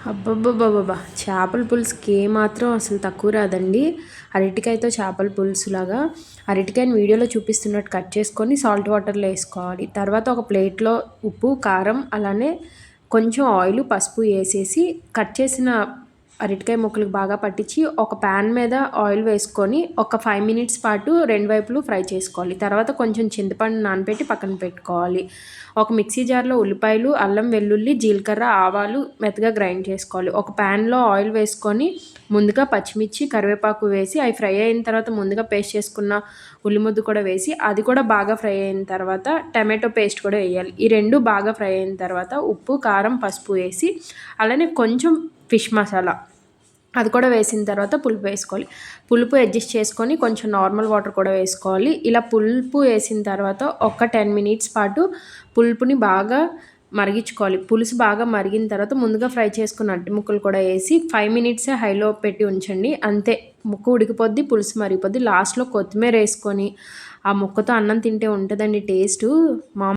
అబ్బబ్బబ్బబ్బబ్బా! చేపల పులుసుకి ఏమాత్రం అసలు తక్కువ రాదండి. అరటికాయతో చేపల పులుసులాగా అరటికాయని వీడియోలో చూపిస్తున్నట్టు కట్ చేసుకొని సాల్ట్ వాటర్‌లో ఏసుకోవాలి. తర్వాత ఒక ప్లేట్‌లో ఉప్పు, కారం అలానే కొంచెం ఆయిలు, పసుపు ఏసేసి కట్ చేసిన అరటికాయ ముక్కలకు బాగా పట్టించి ఒక పాన్ మీద ఆయిల్ వేసుకొని ఒక 5 మినిట్స్ పాటు రెండు వైపులు ఫ్రై చేసుకోవాలి. తర్వాత కొంచెం చింతపండు నానబెట్టి పక్కన పెట్టుకోవాలి. ఒక మిక్సీ జార్‌లో ఉల్లిపాయలు, అల్లం, వెల్లుల్లి, జీలకర్ర, ఆవాలు మెత్తగా గ్రైండ్ చేసుకోవాలి. ఒక పాన్‌లో ఆయిల్ వేసుకొని ముందుగా పచ్చిమిర్చి, కరివేపాకు వేసి అవి ఫ్రై అయిన తర్వాత ముందుగా పేస్ట్ చేసుకున్న ఉల్లిముద్ద కూడా వేసి అది కూడా బాగా ఫ్రై అయిన తర్వాత టమాటో పేస్ట్ కూడా వేయాలి. ఈ 2 బాగా ఫ్రై అయిన తర్వాత ఉప్పు, కారం, పసుపు వేసి అలానే కొంచెం ఫిష్ మసాలా అది కూడా వేసిన తర్వాత పులుపు వేసుకోవాలి. పులుపు అడ్జస్ట్ చేసుకొని కొంచెం నార్మల్ వాటర్ కూడా వేసుకోవాలి. ఇలా పులుపు వేసిన తర్వాత ఒక 10 మినిట్స్ పాటు పులుపుని బాగా మరిగించుకోవాలి. పులుసు బాగా మరిగిన తర్వాత ముందుగా ఫ్రై చేసుకున్న అట్టి ముక్కలు కూడా వేసి 5 మినిట్సే హైలో పెట్టి ఉంచండి. అంతే, ముక్క ఉడికిపోద్ది, పులుసు మరిగిపోద్ది. లాస్ట్‌లో కొత్తిమీర వేసుకొని ఆ ముక్కతో అన్నం తింటే ఉంటుందండి టేస్టు